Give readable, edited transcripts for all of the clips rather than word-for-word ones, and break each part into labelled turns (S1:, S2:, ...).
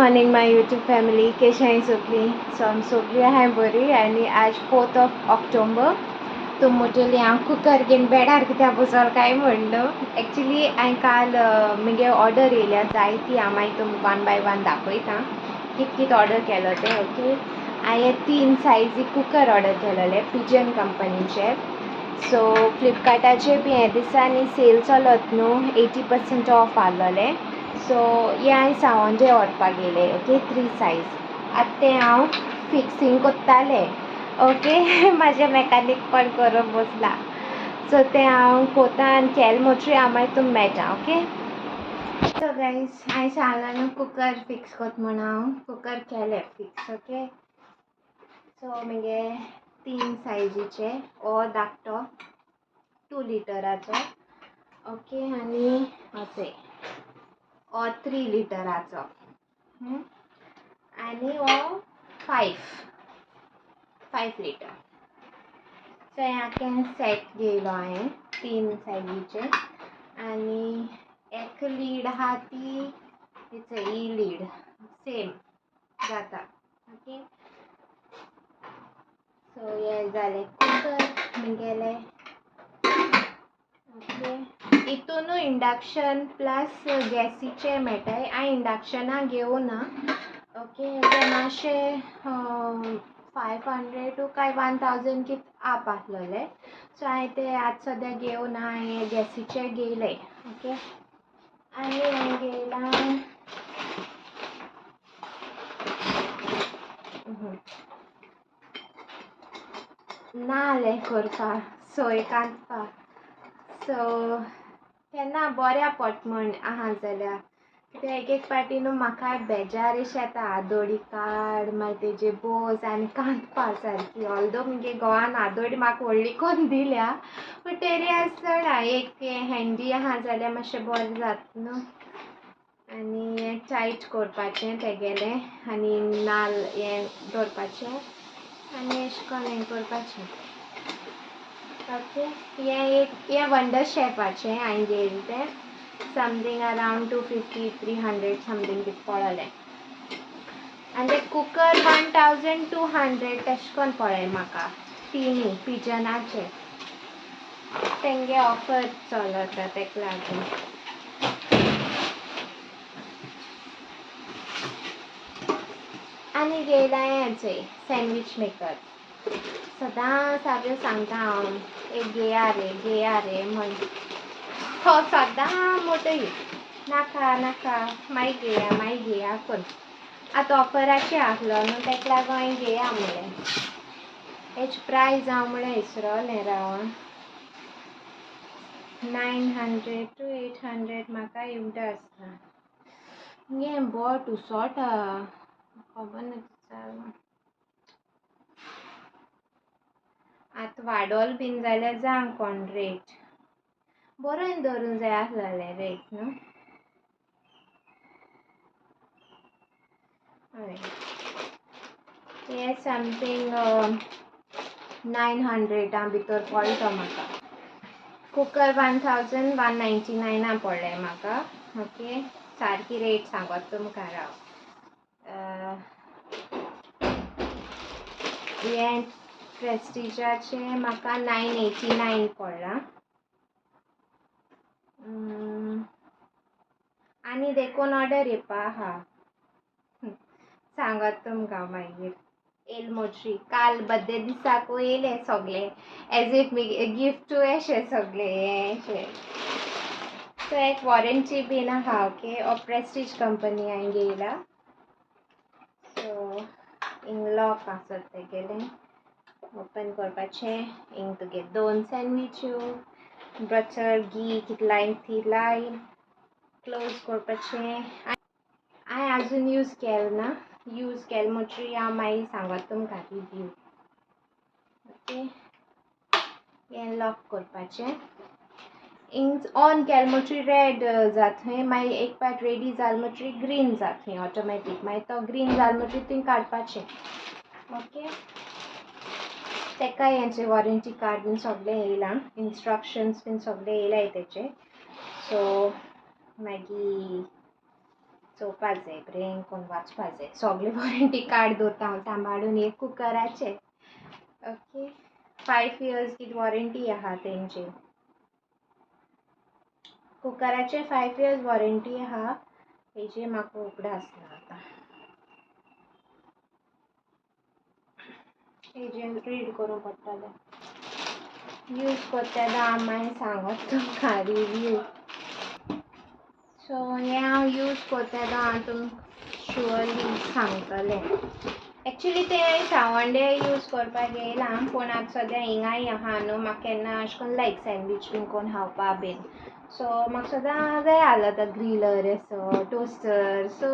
S1: Morning माय YouTube family. कशी आहे सगळी? सो आमी सगळी आहे बरी. आणि आज 4 ऑक्टोबर. तो म्हजे हांव कुकर घेवन बेडार कित्याक बसोल काय म्हणलो. एक्चुली हांवें काल म्हगे ऑर्डर येयल्या जायती. हांव मागीर तुमकां 1 बाय 1 दाखयता कित कित ऑर्डर केलो तें. ओके, हांवें 3 सायजी कुकर ऑर्डर केलेले पिजन कंपनीचे. सो फ्लिपकार्टाचेर बी हे दिसांनी सेल चलत न्हू, 80% ऑफ आहलोले. सो हे हांवें सावंड्रे व्हरपाक गेले. Okay, 3 size. आतां तें हांव फिक्सींग कोत्तालें. ओके म्हाजें मॅकानीक पण करूंक बसला. सो तें हांव कोता आनी केलें म्हणटरी हांव मागीर तुमकां मेळटा. ओके, सो गायज हांवें सांगलां न्हू कुकर फिक्स कोत म्हण. हांव कुकर केलें फिक्स. ओके, सो म्हगे 3 सायजीचे. हो धाकटो 2 लिटराचो. ओके, आनी हो चोय हो 3 लिटराचो. आनी हो 5 लिटर. सो हे आख्खें सेट घेयलो हांवें 3 सायजीचे. आनी एक लीड आहा ती ही लीड सेम जाता. ओके, सो हे जालें कुकर म्हगेलें. ओके, हितूनूय इंडक्शन प्लस गॅसीचे मेळटाय. हांवें इंडक्शना घेवना. ओके, ते मातशें 500 टू काय 1000 कित आप आहलोले. सो हांवें ते आतां सद्या घेवना. हांवें गॅसीचे घेयले. ओके, आनी हांवें घेयलां नाल्ल करपाक, सोय कांतपाक. सो केन्ना बऱ्या पडटा म्हण आहा जाल्यार. कित्याक एक पाटी न्हू म्हाका बेजार एशें येता. आदोळी काड, मागीर तेजे बोस आनी कांतपा सारकी. ऑल्दो म्हगे घोवान आदोळी म्हाका व्हडली कोन्न दिल्या, पूण तरी आसतना एक हँडी आहा जाल्यार मातशें बरें जाता न्हू. आनी हें टायट करपाचें तेगेलें आनी नाल्ल हें दवरपाचें आनी अशें करून हें करपाचें. ओके, हें वंडर शेफाचें हांवें घेयलें तें. समथींग अरावंड 250-300 समथींग कितें पडलें. आनी तें कुकर 1200 तेशें कोन्न पडलें म्हाका. तिनी पिजनाचे. तेंगे ऑफर चलता तेका लागून. आनी घेयलां हें चोय सँडवीच मेकर. सदां सारकें सांगता हांव एक घेया रे म्हण. तो सदां मोटोय नाका मागीर घेया कोन्न. आतां ऑफराचेर आहलो न्हू तेका लागून हांवें घेया म्हणलें. हेज प्रायस हांव म्हळ्यार इसरोलें राव. 900 to 800 म्हाका येवंक आसता. हें बोट उसोटा खबर ना कितें जालां. आतां वाडोल बीन जाल्यार जावं कोण रेट. बरोवन दवरूंक जाय आसलोलें रेट न्हू. हय, हें समथींग 900 भितर पडलो म्हाका. कुकर 1199 पडलें म्हाका. ओके, सारकी रेट सांगोत तुमकां राव. हें प्रेस्टिजाचें म्हाका 989 पडलां. आनी देखून ऑर्डर येवपा आहा. सांगोत तुमकां मागीर येल म्हणटरी. काल बर्थडे दिसाकूय येयले सोगले एज इफ गिफ्ट एशें सगलें हें एशें. सो एक वॉरंटी बीन आहा. ओके, हो प्रेस्टीज कंपनी हांवें घेयला. सो हिंग लॉक आसत तेगेलें. ओपन करपाचें. हिंग तुगे 2 सँडविच्यो, बटर घी कितें लायन ती लायन. क्लोज करपाचें. हांवें आजून यूज केलें ना. यूज केलें म्हणटरी हांव मागीर सांगोत तुमकां रिव्यू. ओके, हें लॉक करपाचें. हिंग ऑन केलें म्हणटरी रेड जातलें. मागीर एक पाट रेडी जालें म्हणटरी ग्रीन जातलें ऑटोमॅटीक. मागीर तो ग्रीन जालें म्हणटरी थिंग काडपाचें. ओके, तेका हेंचें वॉरंटी कार्ड बीन सगलें येयलां. इंस्ट्रक्शन्स बीन सगलें येयलाय तेचे. सो मागीर चोवपा जाय ब्रेन कोण वाचपा जाय सगळे वॉरंटी कार्ड दवरता हांव सांबाळून एक कुकराचे ओके 5 years की वॉरंटी आहा तेंची कुकराचे 5 years वॉरंटी आहा हेजे म्हाका उगडास आसना आतां हेजे रीड करूं पडटलें यूज करता मागीर सांगत तुमकां रिव्यू सो हें हांव यूज करता हांव तुमकां शुअरली सांगतलें एक्चुली तें हांवें सावंडे यूज करपाक येयलां पूण आतां सद्या हिंगाय आहा न्हू म्हाका केन्ना अशें करून लायक सँडवीच बीन कोन्न खावपा बीन सो म्हाका सदां जाय आसलो तो ग्रिलर असो टोस्टर सो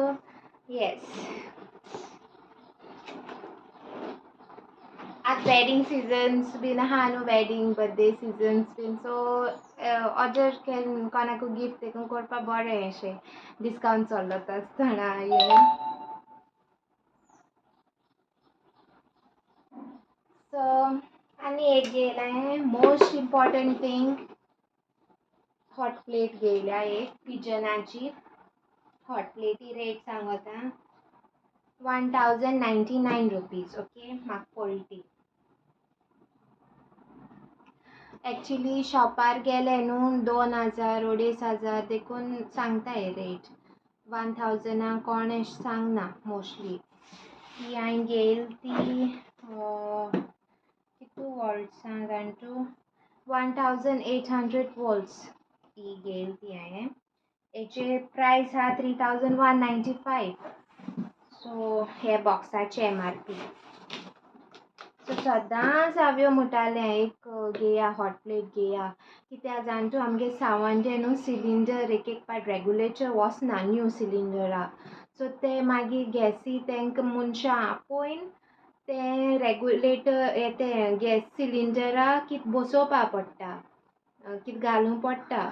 S1: येस आतां वेडिंग सिजन्स बीन आहा न्हू वेडिंग बर्थडे सिजन्स बीन सो ऑर्डर केन्न कोणाकू गिफ्ट देखून करपा बरें अशें डिस्कावंट चल्लो आसतना यू नो सो आनी एक घेयलां most important thing hot plate घेयल्या एक पिजनाची हॉट प्लेटी रेट सांगता 1099 रुपीज ओके म्हाका पडली एक्चुली शॉपार गेले न्हू 2000-2500 देखून सांगताय रेट 1000 कोण अशें सांगना मोस्टली ती हांवें घेयल ती कितू वॉल्ट्सां जाणटू 1800 वॉल्ट्स ती घेयल ती हांवें हेचे प्रायस आहा 3195 सो हे बॉक्साचे MRP सो सदांच हांव यो म्हणटालें एक घेया हॉट प्लेट घेया कित्याक जाणटू आमगे सावंडे न्हू सिलिंडर एक पाट रेगुलेटर वचना न्यू सिलिंडराक सो ते मागीर गॅसी तांकां मनशां आपोयन ते रेगुलेटर ते गॅस सिलिंडराक कितें बसोवपा पडटा कितें घालूं पडटा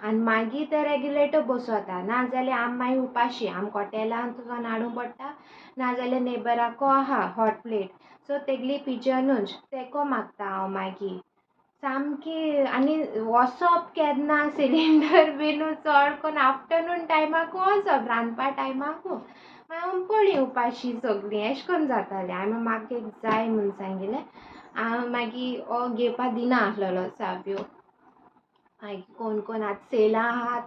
S1: आनी मागीर ते रेगुलेटर बसोता नाजाल्यार आम मागीर उपाशी आम हॉटेलांत सावन हाडूं पडटा नाजाल्यार नेबराको आहा हॉट प्लेट सो तेगली पिजनूच तेको मागता हांव मागीर सामकी आनी वसप केन्ना सिलिंडर बीन चड करून आफ्टरनून टायमाकू वचप रांदपा टायमाकू मागीर पडी उपाशी सगळीं अशें करून जातालें हांवें म्हाका एक जाय म्हूण सांगिल्लें हांव मागीर हो घेवपा दिना आसलेलो साव्यो मागीर कोण कोण आतां सेला आहा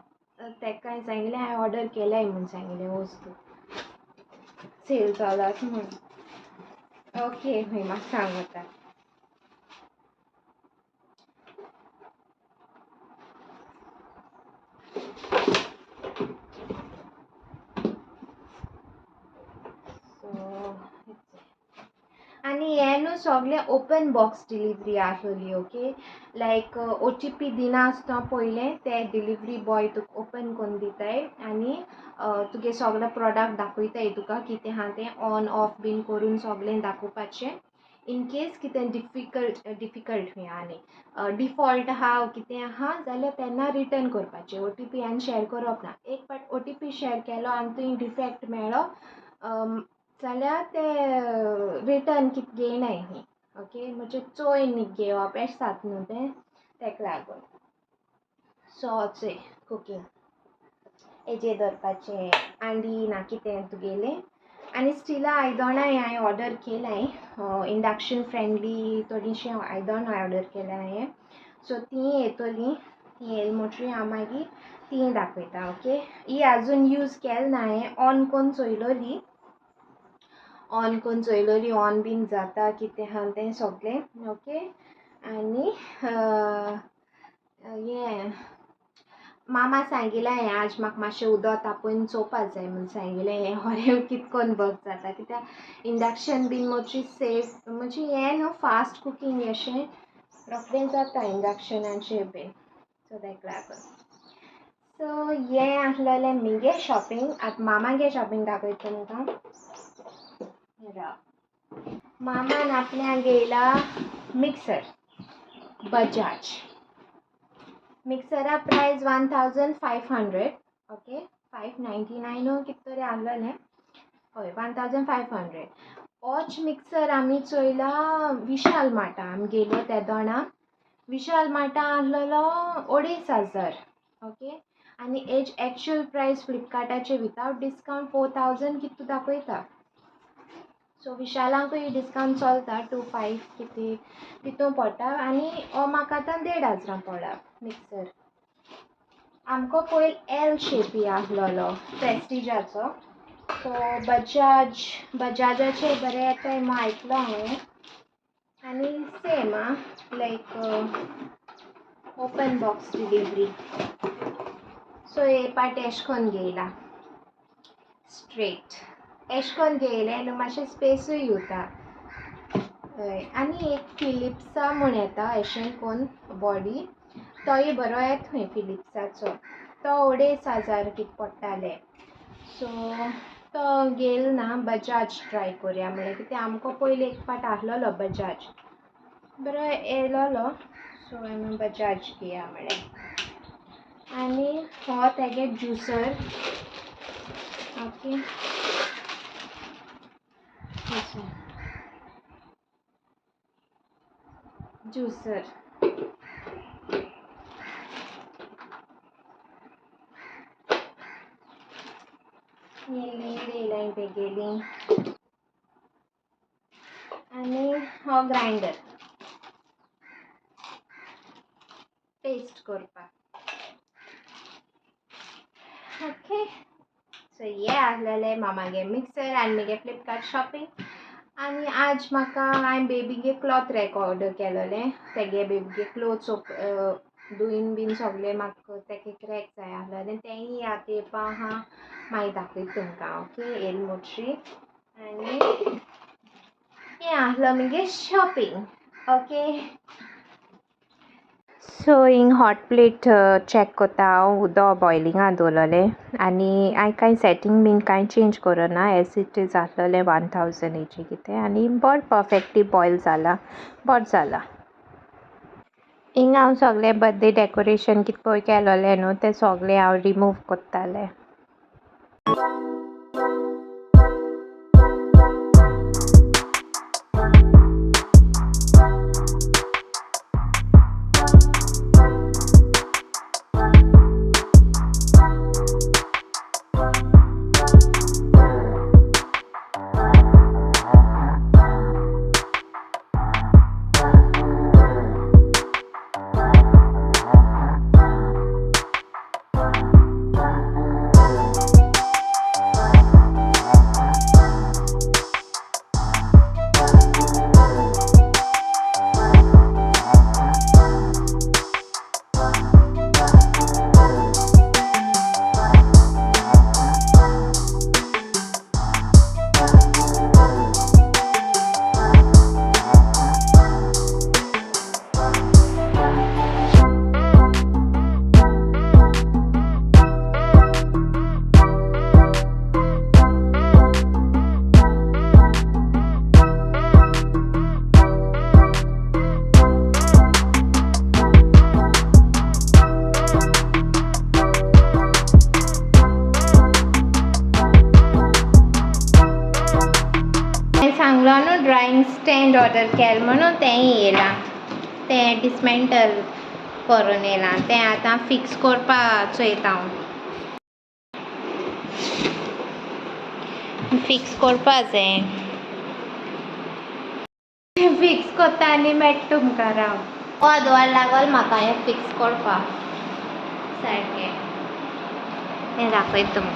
S1: तेकाय सांगिल्लें हांवें ऑर्डर केल्याय म्हूण सांगिल्लें वस्तू सेल चलत म्हूण ओके खंय म्हाका सांगता आनी हें न्हू सगळें ओपन बॉक्स डिलिव्हरी आसलोली ओके लायक OTP दिना आसतना पयलें ते डिलिव्हरी बॉय तुका ओपन करून दिताय आनी तुगे सगळे प्रोडक्ट दाखयताय तुका कितें आहा तें ऑन ऑफ बीन करून सगळें दाखोवपाचें इन केस कितें डिफिकल्ट खंय आनी डिफॉल्ट आहा कितें आहा जाल्यार तेन्ना रिटर्न करपाचें OTP हांवें शेअर करप ना एक पाट OTP शेअर केलो आनी तुवें डिफेक्ट मेळ्ळो जाल्यार ते रिटर्न कितें घेयनाय न्ही ओके म्हणजे चोयन घेवप अशें जाता न्हू तें तेका लागून सॉचें कुकींग हेजेर दवरपाचें आंडी ना कितें तुगेलें आनी स्टिला आयदनां हांवें ऑर्डर केलाय इंडक्शन फ्रेंडली थोडीशीं आयदनां ऑर्डर केल्या हांवें सो तीं येतलीं तीं येयली म्हणटरी हांव मागीर तीं दाखयता ओके ही आजून यूज केल ना हांवें ऑन करून चोयलोली ऑन बीन जाता कितें आहा तें सगळें ओके आनी हें मामा सांगिल्लें हें आज म्हाका मातशें उदक तापोवन चोवपा जाय म्हूण सांगिल्लें हें होरें कितकोन वर्क जाता कित्याक इंडक्शन बीन मातशी सेफ म्हणजे हें न्हू फास्ट कुकींग अशें रोखडें जाता इंडक्शनाचेर बीन सो तेका लागून सो हें आसलेलें म्हगे शॉपिंग आतां मामागे शॉपिंग दाखयता तुमकां मामान आपल्या घेयला मिक्सर बजाज मिक्सरा प्रायस 1500 ओके 599 कितें तरी आहलोलें हय 1500 होच मिक्सर आमी चोयला विशाल मार्टा आमी गेलो त्या दोना विशाल मार्टा आहलोलो 2500 ओके आनी हेज एक्चुअल प्रायस फ्लिपकार्टाचेर विथआउट डिस्कावंट 4000 कितें दाखयता. सो विशालांकूय डिस्कावंट चलता 25 कितें तितू पडटा. आनी हो म्हाका आतां 1500 पडला मिक्सर. आमकां पयल एल शेपी आहलोलो प्रेस्टिजाचो. सो बजाजाचे बरे येताय म्हूण आयकलो हांवें. आनी सेम लायक ओपन बॉक्स डिलिव्हरी. सो हे पाट एशें कोन्न घेयला स्ट्रेट एशें कोन्न घेयलें न्हू मातशें स्पेसूय उरता. हय. आनी एक फिलिप्सा म्हूण येता एशें कोन्न बॉडी तोय बरो येता खंय फिलिप्साचो. तो 1500 कितें पडटाले. सो तो घेयल ना बजाज ट्राय कोरया म्हणलें कित्याक आमकां पयलीं एक पाट आहलोलो बजाज बरो येयलोलो. सो हांवें बजाज घेया म्हणलें. आनी हो तेगे ज्युसर. ओके ज्युसर लीड येयलाय तेगेली. आनी हो ग्रायंडर पेस्ट करपाक. ओके सो हे आहलेलें मामागे मिक्सर आनी म्हगे फ्लिपकार्ट शॉपिंग. आनी आज म्हाका हांवें बेबीगे क्लॉथ रॅक ऑर्डर केलोलें. तेगे बेबीगे क्लोथ्स धुयन बीन सोगलें म्हाका तेका रॅक जाय आहलोलें. तेंय आतां येवपा आहा मागीर दाखयता तुमकां. ओके येल मुटरी. आनी हें आहलो म्हगे शॉपिंग. ओके सो हिंग हॉट प्लेट चॅक कोत्ता हांव. उदक बॉयलिंगा दवरलोलें आनी हांवें कांय सेटींग बीन कांय चेंज करूना. एज इट इज आहलोलें 1000 हेजें कितें. आनी बरो परफेक्टली बॉयल जाला. बरो जाला. हिंगा हांव सोगलें बर्थडे डेकोरेशन कितें पळय केलोलें न्हू तें सोगलें हांव रिमूव कोत्तालें. सांगलो न्हू ड्रॉइंग स्टँड ऑर्डर केलें म्हणून तेंय येयलां. तें डिसमेंटल करून येयलां. तें आतां फिक्स करपा चोयता हांव. फिक्स करपा जाय. फिक्स कोत्ता आनी मेळटा तुमकां राव. अर्द वर लागोल म्हाका हें फिक्स करपाक सारकें. हें दाखयता तुमकां.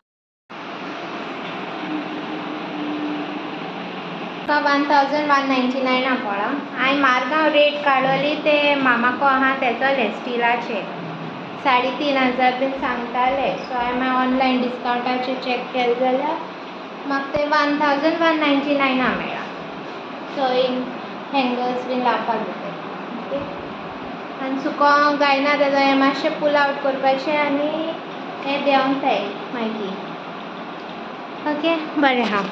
S1: 1199 पडला. हांवें मारगांव रेट काडलोली ते मामाको आहा तेचोले स्टिलाचे 3500 बीन सांगताले. सो हांवें ऑनलायन डिस्कावंटाचेर चॅक केलें जाल्यार म्हाका ते 1199 मेळ्ळा. सो हँगर्स बीन लावपाक जाय. ओके आनी सुको गायना तेजो हें मातशें पूल आवट करपाचें आनी हें देंवोंक जाय मागीर. ओके बरें आहा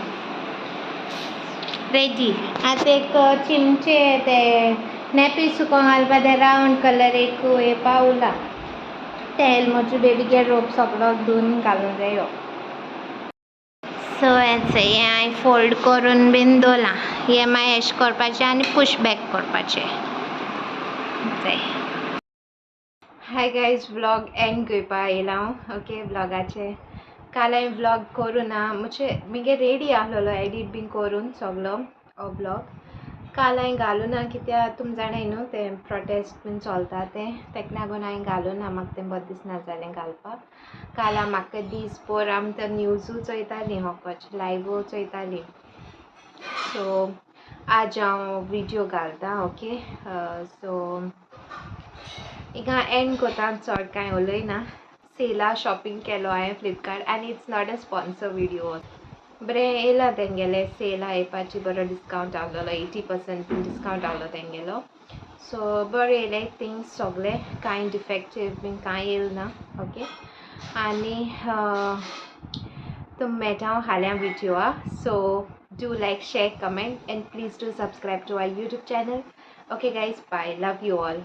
S1: रेडी. आतां एक चिमचे ते नॅपी सुको घालपा ते रावंड कलर एक येवपा उरला. तेल म्हजे बेबीगे रोप सगळो धुवन घालूंक जायो. सो हें हांवें फोल्ड करून बीन दवरलां. हें मागीर एशें करपाचें आनी पुश बॅक करपाचें. हाय गायज व्लॉग एंड करपा येयला ओके व्लॉगाचे काल हांवें व्लॉग करून ना मुगे रेडी आहलोलो एडीट बीन करून सगलो हो व्लॉग काल हांवें घालूं ना कित्याक तुमी जाणाय न्हू तें प्रोटेस्ट बीन चलता तेका लागून हांवें घालूं ना म्हाका तें बरें दिसना जालें घालपाक काल म्हाका दीस भर आमी तर न्यूजू चोयतालीं होकोच लायव्ह चोयतालीं सो आज हांव विडियो घालतां ओके सो हिंगा एंड कोतां चड कांय उलयना सेला शॉपिंग केलो हांवें फ्लिपकार्ट आनी it's not a sponsor video बरें येयला तेंगेले सेला येवपाची बरो डिस्कावंट आहलोलो 80% डिस्कावंट आहलो तेंगेलो सो बरें येयले थिंग्स सोगले कांय डिफेक्टीव बीन कांय येयल ना ओके आनी तुम मेळटा हांव हाल्या विडियोआ so do like share comment and please do subscribe to our YouTube channel okay guys bye love you all